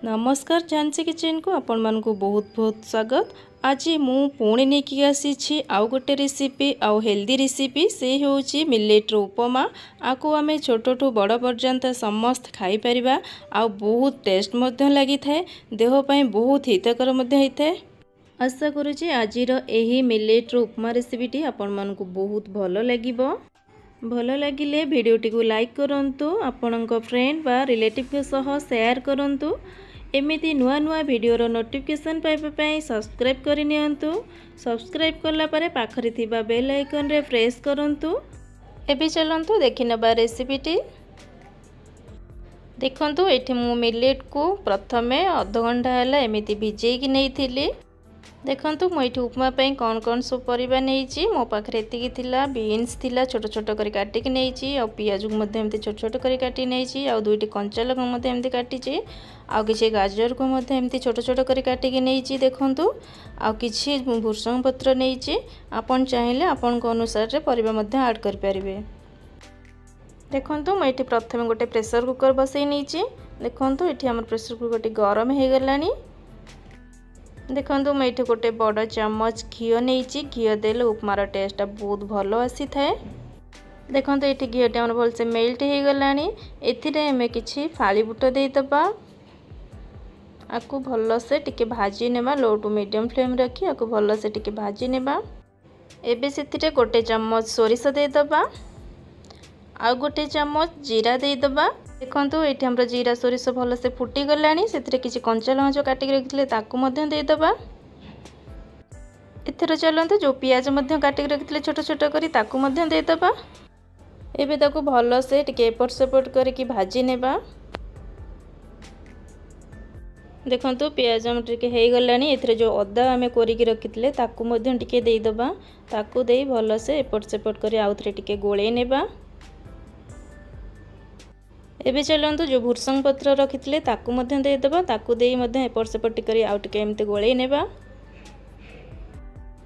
नमस्कार झांसी किचन को आपण मानक बहुत बहुत स्वागत। आज मु पुणी नहीं आसी आउ गोटे रेसिपी आउ हेल्दी रेसिपी से होची मिलेट उपमा। आपको आम छोटू बड़ पर्यंत समस्त खाई परिबा आउ बहुत टेस्ट मध्य लगी थाए, देह पई बहुत हितकर मध्य होता है। आशा करुँची आज यही मिलेट उपमा रेसिपीटी आपण मानक बहुत भल लगिबो। भल लगिले भिडियोटी को लाइक करंतु, आपणक फ्रेंड बा रिलेटिव के सह शेयर करंतु। एमिति नुआ नुआ वीडियोर नोटिफिकेशन पाइबा सब्सक्राइब करनियंतु। सब्सक्राइब कला परे पाखरे थिबा बेल आइकन रे प्रेस करंतु। एबे चलंतु देखि नबा रेसिपीटी। देखंतु एठी मु मिलेट को प्रथमे आधा घंटा हला एमिति भिजेई कि नैथिली। देखंतु मु एठी उपमा पई कोन कोन सब परिबा नेइची। मो पाखरे एतिकी थिला, बीन्स थिला छोट छोट करी काटी कि नेइची, आ पियाज को मध्ये एमती छोट छोट करी काटी नेइची, आ दुईटी कंचा लगा मध्ये एमती काटीची, आ किछि गाजर को मध्ये एमती छोट छोट करी काटी कि नेइची। देखंतु आ किछि भुर्संग पत्र नेइची। आपन चाहिले आपन को अनुसार रे परिबा मध्ये ऐड कर परिबे। देखंतु मु एठी प्रथमे गोटे प्रेशर कुकर बसई नेइची। देखंतु एठी हमर प्रेशर कुकर गोटे गरम हे गलानी। देखंतु मैं ये गोटे बड़ चम्मच घी नहीं, घी देले उपमार टेस्ट बहुत भल आसी थाए। देखंतु ये घी आम भलसे मेल्ट हो गलानी। एथिरे हमें किछि फाली बुट देदबा, आपको भल से टिके भाजी नेबा। लो टू मीडियम फ्लेम रखी आपको भल से टिके भाजी नेबा। एबे सेथिरे गोटे चम्मच सोरिष देदबा, आ गोटे चम्मच जीरा देदबा। देखंतु एठी हमरा जीरा सोरिष भल से फुटी गलानी। सेथिरे किछि कंचा लଙ୍କା काटिक रखिले ताकू मध्य देदबा। एथिरे चलंतु जो पियाज मध्य काटिक रखिले छोट छोट करी ताकू मध्य देदबा। एबे ताकू भल से टिके एपट सेपट करके भाजी नेबा। देखंतु पियाज हम टिके हे गलानी। एथिरे जो अदा हमें कोरिकी रखिले ताकू मध्य टिके देदबा। ताकू देई भल से एपट सेपट करी आउथरे टिके गोळेई नेबा। एबे चलंतु जो भुर्संग पत्र रखिले ताकू मध्य देदबा। ताकू देई मध्य एपट सेपट करी आउ टिके एमते गोळेई नेबा।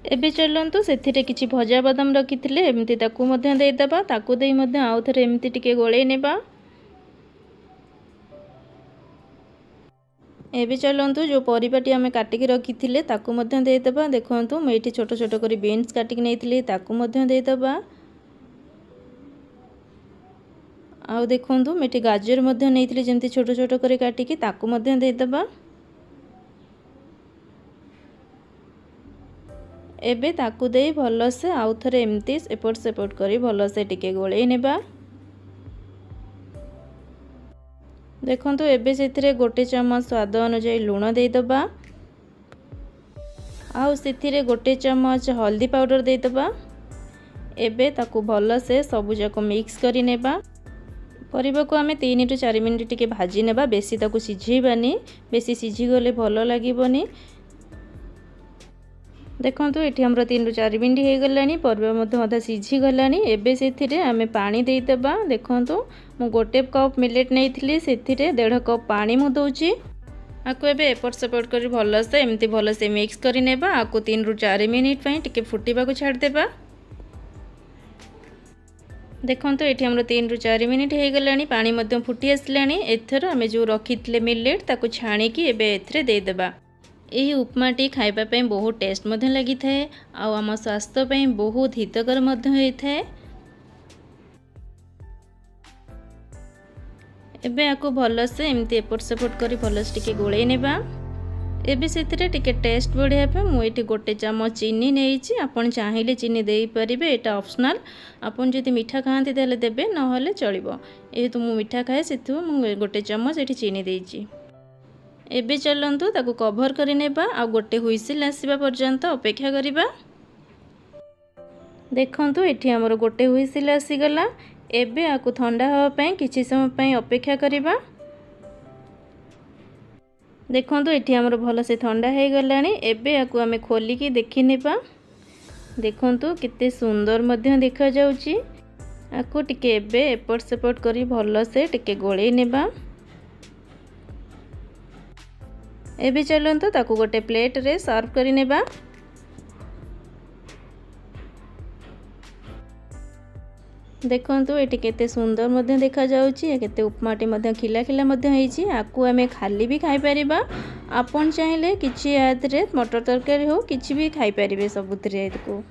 एबे चलंतु सेथिरे किछि भजा बादाम रखिले एमते ताकू मध्य देदबा। ताकू देई मध्य आउ थरे एमते टिके गोळेई नेबा। एबे चलंतु जो परिबाटी हमें काटिक रखिले ताकू मध्य देदबा। देखंतु मैं एठी छोट छोट करी बीन्स काटिक नेइथिले ताकू मध्य देदबा। आउ देखंतु मेटी गाजर मध्य नेइथिले जेंति छोट छोट करी काटिकी ताकू मध्य देदबा। एबे ताकू देई भल से आउ थरे एमती एपट सेपट करी भल से टिके गोळेई नेबा। देखंतु एबे सेथिरे गोटे चम्मच स्वाद अनुसार लूण देदबा। आउ सेथिरे गोटे चम्मच हल्दी पाउडर देदबा। एबे ताकू भल से सबु जाको मिक्स करी नेबा। परिबा को आमे 3 टू 4 मिनिट टिके भाजी नेबा। बेसी ताकू सिझेबानी, बेसी सिझी गले भल लागिबोनी। देखंतु एठी हमरा 3 टू 4 मिनिट हे गलानी। परिबा मध्ये आधा सिझी गलानी। एबे सेथिरे आमे पानी देई देबा। देखंतु मु गोटे कप मिलेट नेइथिली, सेथिरे 1.5 कप पानी मु दोउची। आको एबे एपट सेपट करी भल से एमती भल से मिक्स करी नेबा। आको 3 टू 4 मिनिट पई टिके फुटीबा को छाड़ देबा। देखंतु एठी हमरो 3 टू 4 मिनिट हे गलानी। पानी मध्यम फुटी आसलानी। एथर हमें जो रखितले मिलेट ताकू छाणी की एबे एथरे दे देबा। एही उपमाटी खाइबा पई बहुत टेस्ट मध्य लगी थाए, आ आम स्वास्थ्य पई बहुत हितकर मध्य होई थाए। एबे आको भल से एमती एपट सेपट करी भल से टिके गोळेई नेबा। एबे सेथिरे टिके टेस्ट बढ़िया पे मु एठी गोटे चम्मच चीनी नेइची। आपन चाहिले चीनी देई परिबे, एटा ऑप्शनल। आपन जदि मीठा खांती ताले देबे, न होले चलिबो। एतु मु मीठा खाए सेतु मु गोटे चम्मच एठी चीनी देइची। एबे चलंतु ताकू कवर करि नेबा आ गोटे हुइसिल आसीबा पर्यंत अपेक्षा करिबा। देखंतु एठी हमर गोटे हुइसिल आसी गला। एबे आकू ठंडा होवा पई किछि समय पई अपेक्षा करिबा। देखंतु एठी हमर भल से ठंडा हे गलानी। एबे आकू आमे खोलिकी देखि नेबा। देखंतु किते सुंदर मध्य देखा जाउची। आकू टिके एबे एपट सेपट करी भल से टिके गोळेई नेबा। एबे चलंतु ताकू गोटे प्लेट रे सर्व करि नेबा। देखंतु एटी केते सुंदर मध्य देखा जाउची केते उपमाटी मध्य खिला खिला मध्य हेची आकु आमे खाली भी खाई परिबा आपन चाहिले किछि आदरे मटर तरकारी हो किछि भी खाई परिबे सबुतरे एतको।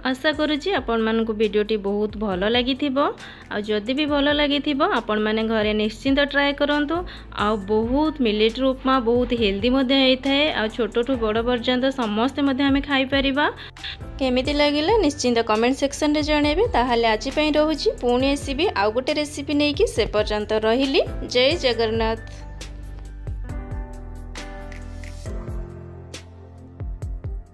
आशा करुची आपण मानकु वीडियोटी बहुत भल लागिथिबो आ जदि भी भल लागिथिबो आपण माने घरे निश्चिंत ट्राए करंतु आ बहुत मिलेट उपमा बहुत हेल्दी मध्य हेइथाय आ छोटो ठु बड़ पर्यंत समस्त मध्य हमें खाई परिबा। केमिति लागिला निश्चिंत कमेंट सेक्शन रे जणेबे। ताहाले आजि पई रहूची पुणी एसीबी आ गोटे रेसिपी नेकी से पर्यंत रहिली। जय जगन्नाथ।